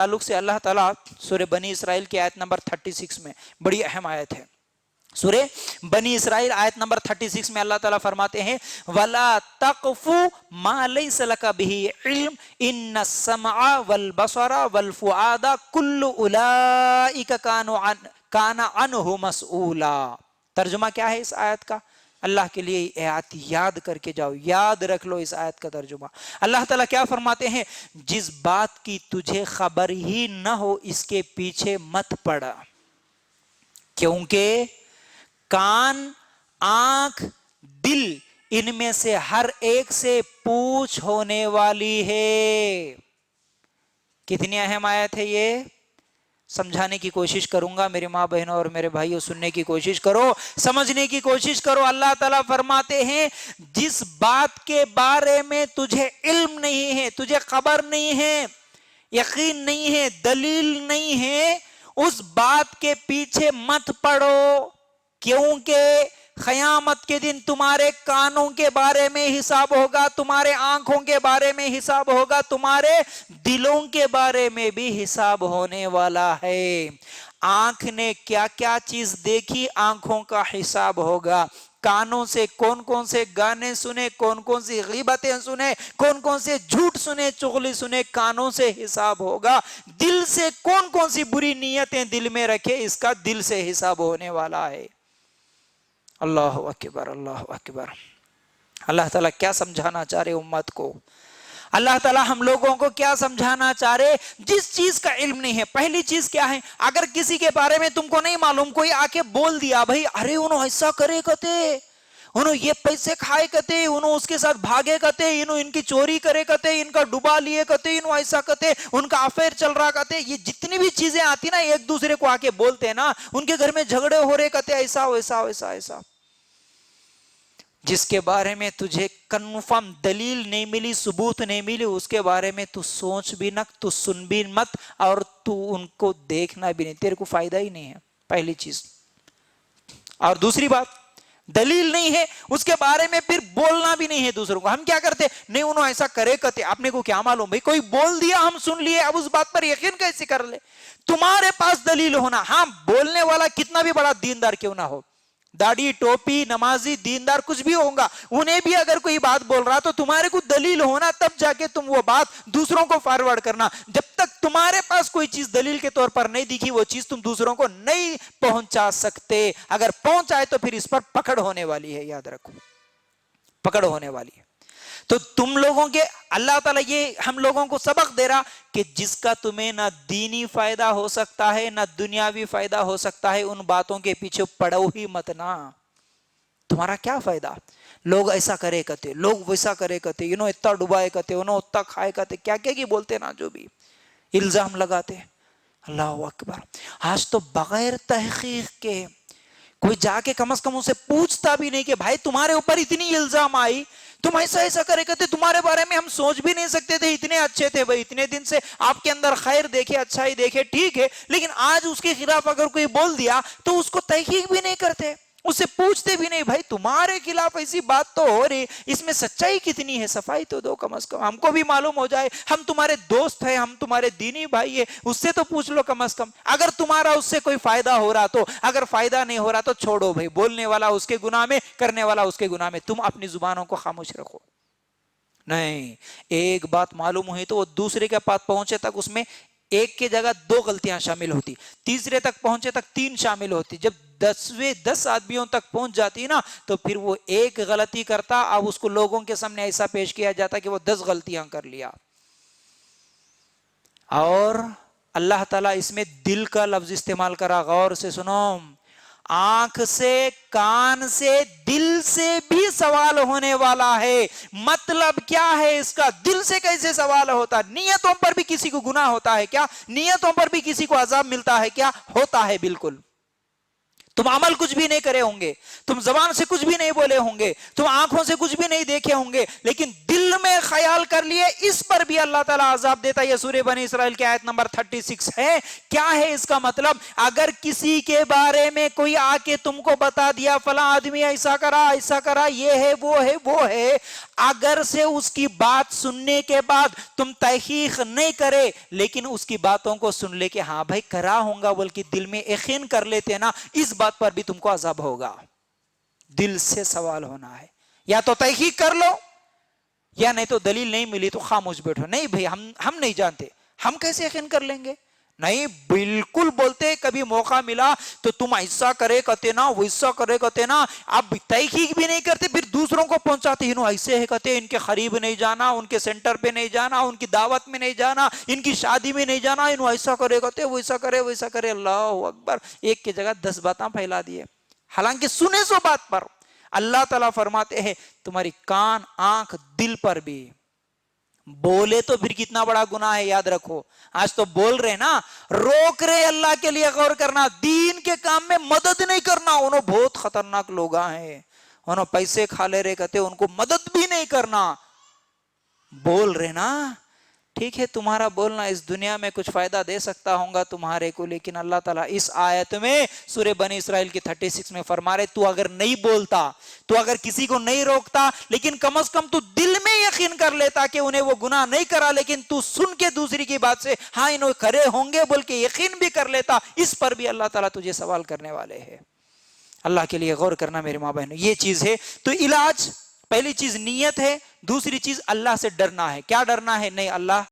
ताल्लुक से अल्लाह ताला सूरह बनी इसराइल की आयत नंबर 36 में, बड़ी अहम आयत है, सूरह बनी इसराइल आयत नंबर 36 में अल्लाह ताला फरमाते हैं, वला तक़फु मा लैसा लका बिही इल्म इन्ना समअ वल बसरा वल फुआदा कुल्लु उलाइका काना अन्हु मसऊला। तर्जुमा क्या है इस आयत का? अल्लाह के लिए आयत याद करके जाओ, याद रख लो इस आयत का तर्जुमा। अल्लाह ताला क्या फरमाते हैं, जिस बात की तुझे खबर ही न हो इसके पीछे मत पड़ा, क्योंकि कान, आंख, दिल, इनमें से हर एक से पूछ होने वाली है। कितनी अहम आयत है ये, समझाने की कोशिश करूंगा मेरे माँ बहनों और मेरे भाइयों, सुनने की कोशिश करो, समझने की कोशिश करो। अल्लाह ताला फरमाते हैं, जिस बात के बारे में तुझे इल्म नहीं है, तुझे खबर नहीं है, यकीन नहीं है, दलील नहीं है, उस बात के पीछे मत पड़ो, क्योंकि क़यामत के दिन तुम्हारे कानों के बारे में हिसाब होगा, तुम्हारे आंखों के बारे में हिसाब होगा, तुम्हारे दिलों के बारे में भी हिसाब होने वाला है। आंख ने क्या क्या चीज देखी, आंखों का हिसाब होगा। कानों से कौन कौन से गाने सुने, कौन कौन सी गीबतें सुने, कौन कौन से झूठ सुने, चुगली सुने, कानों से हिसाब होगा। दिल से कौन कौन सी बुरी नीयतें दिल में रखे, इसका दिल से हिसाब होने वाला है। अल्लाह अकबर, अल्लाह अकबर। अल्लाह ताला क्या समझाना चाह रहे उम्मत को, अल्लाह ताला हम लोगों को क्या समझाना चाह रहे? जिस चीज का इल्म नहीं है, पहली चीज क्या है, अगर किसी के बारे में तुमको नहीं मालूम, कोई आके बोल दिया, भाई अरे उन्होंने ऐसा करे कते, उन्होंने ये पैसे खाए कते, उन्होंने उसके साथ भागे कते, इन्होंने इनकी चोरी करे कते, इनका डुबा लिए कते, इन्होंने ऐसा कते, उनका अफेयर चल रहा कते, ये जितनी भी चीजें आती ना एक दूसरे को आके बोलते हैं ना, उनके घर में झगड़े हो रहे कते, ऐसा वैसा वैसा ऐसा। जिसके बारे में तुझे कन्फर्म दलील नहीं मिली, सबूत नहीं मिली, उसके बारे में तू सोच भी न, तू सुन भी मत, और तू उनको देखना भी नहीं, तेरे को फायदा ही नहीं है, पहली चीज। और दूसरी बात, दलील नहीं है उसके बारे में फिर बोलना भी नहीं है दूसरों को। हम क्या करते, नहीं उन्होंने ऐसा करे करते, आपने को क्या मालूम, भाई कोई बोल दिया हम सुन लिए, अब उस बात पर यकीन कैसे कर ले? तुम्हारे पास दलील होना, हाँ बोलने वाला कितना भी बड़ा दीनदार क्यों ना हो, दाढ़ी टोपी नमाजी दीनदार कुछ भी होगा, उन्हें भी अगर कोई बात बोल रहा तो तुम्हारे को दलील होना, तब जाके तुम वो बात दूसरों को फॉरवर्ड करना। जब तक तुम्हारे पास कोई चीज दलील के तौर पर नहीं दिखी, वो चीज तुम दूसरों को नहीं पहुंचा सकते। अगर पहुंचाए तो फिर इस पर पकड़ होने वाली है, याद रखो, पकड़ होने वाली है। तो तुम लोगों के अल्लाह ताला ये हम लोगों को सबक दे रहा कि जिसका तुम्हें ना दीनी फायदा हो सकता है ना दुनियावी फायदा हो सकता है, उन बातों के पीछे पड़ो ही मत ना। तुम्हारा क्या फायदा, लोग ऐसा करे करते, लोग वैसा करे करते, इन्होंने इतना डुबाए करते, उन्होंने उतना खाए करते, क्या क्या की बोलते ना, जो भी इल्जाम लगाते। अल्लाह अकबर। आज तो बगैर तहकीक के कोई जाके कम से कम उसे पूछता भी नहीं कि भाई तुम्हारे ऊपर इतनी इल्जाम आई, तुम ऐसा ऐसा करे करते, तुम्हारे बारे में हम सोच भी नहीं सकते थे, इतने अच्छे थे भाई, इतने दिन से आपके अंदर खैर देखे, अच्छाई देखे, ठीक है, लेकिन आज उसके खिलाफ अगर कोई बोल दिया तो उसको तहकीक भी नहीं करते, उससे पूछते भी नहीं, भाई तुम्हारे खिलाफ ऐसी बात तो हो रही, इसमें सच्चाई कितनी है, सफाई तो दो कम से कम, हमको भी मालूम हो जाए, हम तुम्हारे दोस्त हैं, हम तुम्हारे दीनी भाई है, उससे तो पूछ लो कम से कम। अगर तुम्हारा उससे कोई फायदा हो रहा तो, अगर फायदा नहीं हो रहा तो छोड़ो भाई, बोलने वाला उसके गुनाह में, करने वाला उसके गुनाह में, तुम अपनी जुबानों को खामोश रखो। नहीं, एक बात मालूम हुई तो वो दूसरे के पास पहुंचे तक उसमें एक की जगह 2 गलतियां शामिल होती, तीसरे तक पहुंचे तक 3 शामिल होती, जब 10 आदमियों तक पहुंच जाती ना तो फिर वो एक गलती करता, अब उसको लोगों के सामने ऐसा पेश किया जाता कि वो 10 गलतियां कर लिया। और अल्लाह ताला इसमें दिल का लफ्ज इस्तेमाल करा, गौर से सुनो, आंख से, कान से, दिल से भी सवाल होने वाला है। मतलब क्या है इसका, दिल से कैसे सवाल होता? नियतों पर भी किसी को गुनाह होता है क्या? नियतों पर भी किसी को अजाब मिलता है क्या? होता है, बिल्कुल। तुम अमल कुछ भी नहीं करे होंगे, तुम जबान से कुछ भी नहीं बोले होंगे, तुम आंखों से कुछ भी नहीं देखे होंगे, लेकिन दिल में ख्याल कर लिए, इस पर भी अल्लाह ताला अजाब देता है। ये सूरह बनी इसराइल की आयत नंबर 36 है। क्या है इसका मतलब? अगर किसी के बारे में कोई आके तुमको बता दिया फला आदमी ऐसा करा, ये है, वो है, اگر سے اس کی بات سننے کے بعد تم تحقیق نہیں کرے لیکن اس کی باتوں کو سن لے کہ ہاں بھائی کرا ہوں گا بلکہ دل میں یقین کر لیتے نا، اس بات پر بھی تم کو عذاب ہوگا۔ دل سے سوال ہونا ہے، یا تو تحقیق کر لو یا نہیں تو دلیل نہیں ملی تو خاموش بیٹھو۔ نہیں بھائی ہم نہیں جانتے، ہم کیسے یقین کر لیں گے؟ نہیں، بالکل بولتے کبھی موقع ملا تو تم ایسا کرے کہتے نا، ویسا کرے کہتے نا، اب تحقیق بھی نہیں کرتے پھر دوسروں کو پہنچاتے، انہوں ایسے ہے کہتے، ان کے قریب نہیں جانا، ان کے سینٹر پہ نہیں جانا، ان کی دعوت میں نہیں جانا، ان کی شادی میں نہیں جانا، انہوں ایسا کرے کہتے، ویسا کرے ویسا کرے۔ اللہ اکبر، ایک کی جگہ 10 باتیں پھیلا دیے، حالانکہ سنے سو بات پر۔ اللہ تعالیٰ فرماتے ہیں تمہاری کان، آنکھ، دل پر بھی بولے تو پھر کتنا بڑا گناہ ہے، یاد رکھو۔ آج تو بول رہے نا، روک رہے اللہ کے لیے غور کرنا، دین کے کام میں مدد نہیں کرنا، انہوں بہت خطرناک لوگ ہیں، انہوں پیسے کھا لے رہے کہتے ان کو مدد بھی نہیں کرنا۔ بول رہے نا، ٹھیک ہے تمہارا بولنا اس دنیا میں کچھ فائدہ دے سکتا ہوں گا تمہارے کو، لیکن اللہ تعالیٰ اس آیت میں سورہ بنی اسرائیل کی 36 میں فرما رہے، تو اگر نہیں بولتا، تو اگر کسی کو نہیں روکتا، لیکن کم از کم تو دل میں یقین کر لیتا کہ انہیں وہ گناہ نہیں کرا، لیکن تو سن کے دوسری کی بات سے ہاں انہوں کرے ہوں گے بول کے یقین بھی کر لیتا، اس پر بھی اللہ تعالیٰ تجھے سوال کرنے والے ہیں۔ اللہ کے لیے غور کرنا میرے ماں بہنوں، یہ چیز ہے۔ تو علاج، پہلی چیز نیت ہے، دوسری چیز اللہ سے ڈرنا ہے۔ کیا ڈرنا ہے؟ نہیں اللہ